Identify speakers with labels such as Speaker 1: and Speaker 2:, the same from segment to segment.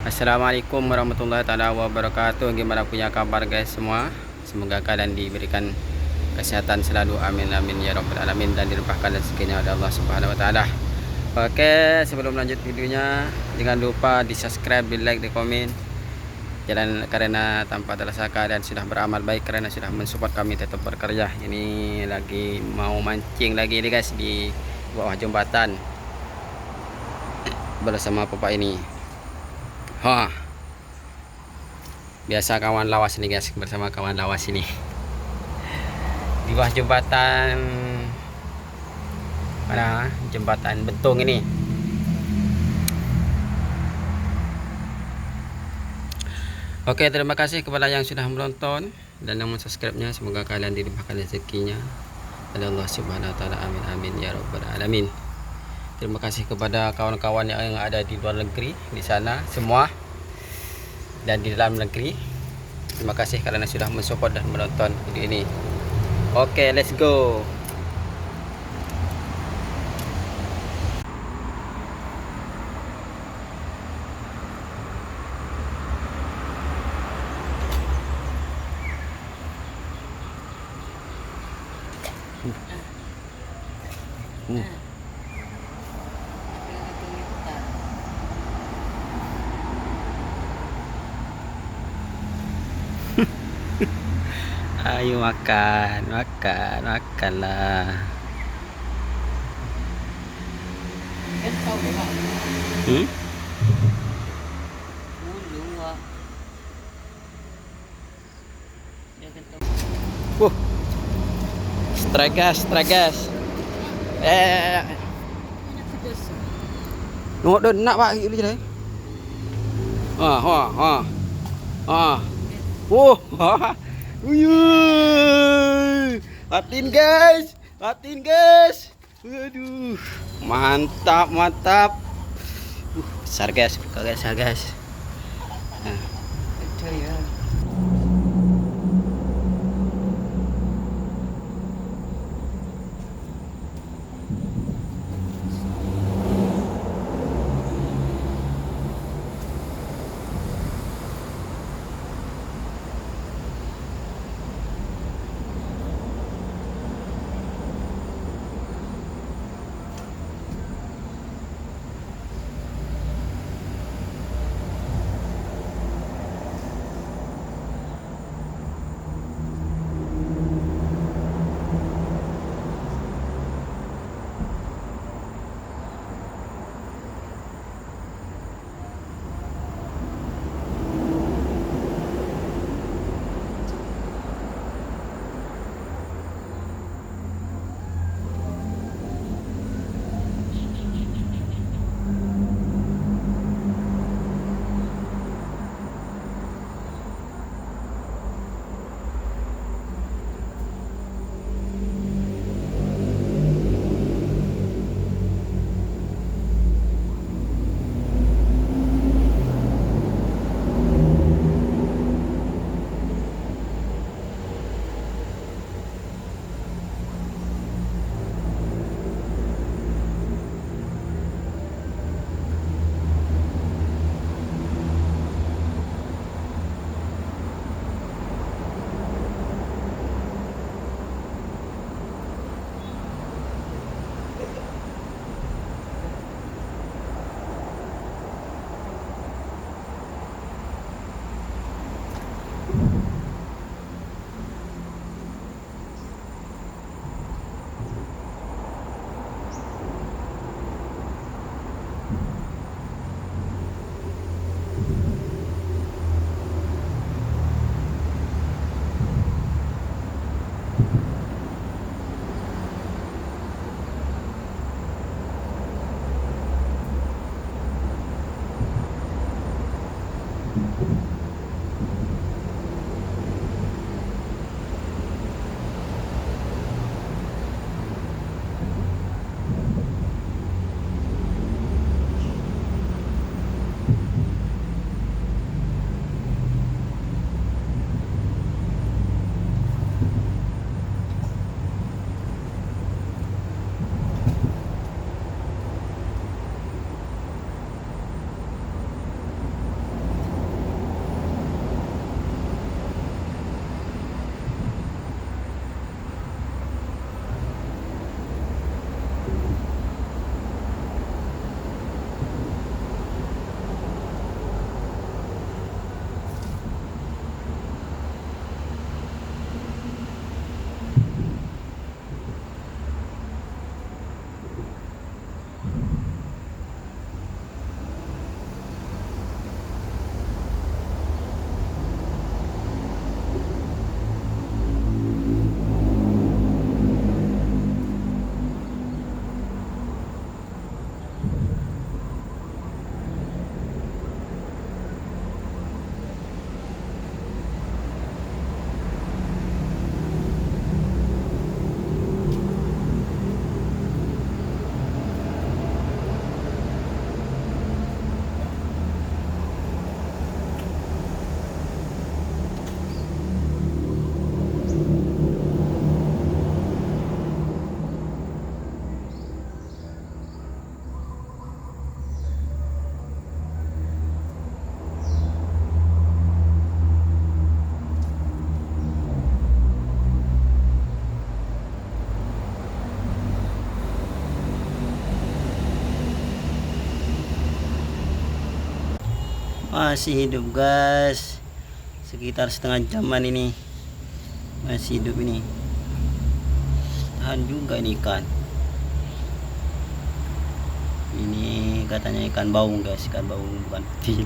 Speaker 1: Assalamualaikum warahmatullahi taala wabarakatuh. Gimana punya kabar guys semua? Semoga kalian diberikan kesehatan selalu, amin amin ya rabbal alamin, dan dilimpahkan rezekinya oleh Allah Subhanahu wa taala. Oke, sebelum lanjut videonya jangan lupa di subscribe, di like, di komen. Jalan karena tanpa terasa kalian sudah beramal baik, karena sudah mensupport kami tetap berkarya. Ini lagi mau mancing lagi nih guys di bawah jembatan bersama Bapak ini. Biasa kawan lawas nih guys, bersama kawan lawas ini di bawah jembatan mana, jembatan betung ini. Oke, terima kasih kepada yang sudah menonton dan yang subscribe-nya. Semoga kalian dilimpahkan rezekinya oleh Allah Subhanahu wa taala, amin amin ya rabbal alamin. Terima kasih kepada kawan-kawan yang ada di luar negeri, di sana semua, dan di dalam negeri. Terima kasih karena sudah mensupport dan menonton video ini. Oke, let's go. Ayo makan, makan, makanlah. Strike gas, strike gas. Nunggu dulu nak pak gitu je. Hatin guys, hatin guys. Aduh, mantap, mantap. Besar guys, buka guys, guys. Nah.
Speaker 2: Masih hidup guys, sekitar setengah jaman ini masih hidup ini. Tahan juga ini ikan. Ini katanya ikan baung guys, ikan baung bukan putih.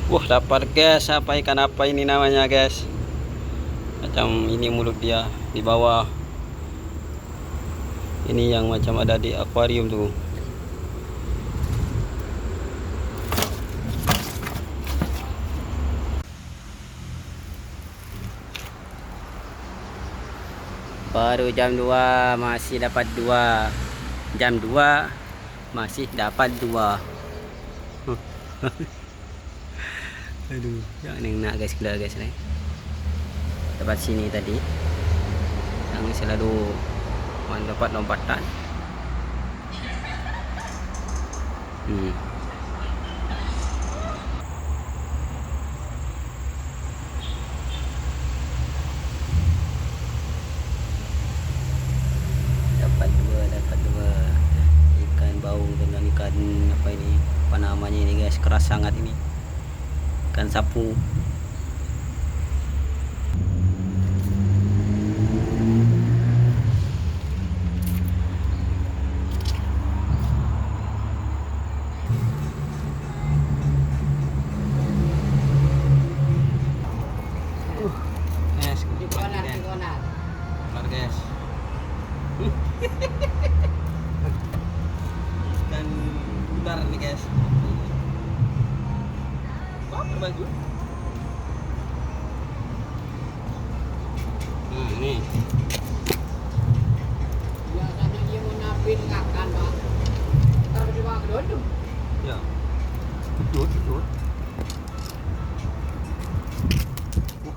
Speaker 2: Wah, dapat guys, apa ikan apa ini namanya guys? Macam ini mulut dia di bawah. Ini yang macam ada di akuarium tuh. Baru jam 2 masih dapat 2. Jam 2 masih dapat 2. Aduh, jangan yang nak guys, kena guys nih. Dapat sini tadi. Yang selalu dapat lompatan. Dapat dua ikan baung dengan ikan apa ini? Apa namanya ini guys? Keras sangat ini. Ikan sapu. Guys, guys. Ikan ular nih guys. Apa baju? Nah ini.
Speaker 3: Biasanya dia mau napin ngakan pak. Taruh di bawah gedung.
Speaker 2: Ya. Betul.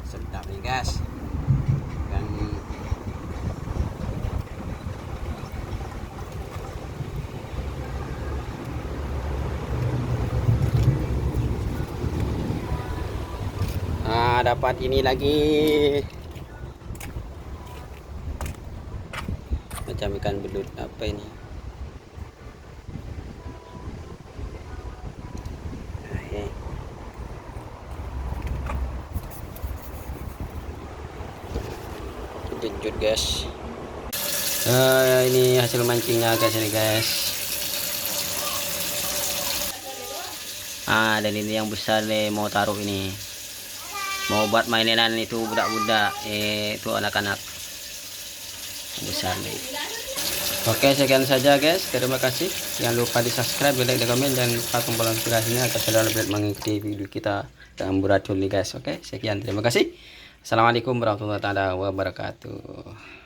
Speaker 2: Sedap nih guys. Dan dapat ini lagi. Macam ikan belut apa ini? jut guys. Ini hasil mancingnya guys ini guys. Dan ini yang besar nih mau taruh ini. Mau buat mainan itu budak-budak. Itu anak-anak besar nih. Oke, sekian saja guys. Terima kasih. Jangan lupa di subscribe, like, dan komen, dan lupa tombol notifikasinya agar selalu update mengikuti video kita dengan Bro Racun nih guys. Oke, sekian. Terima kasih. Assalamualaikum warahmatullahi wabarakatuh.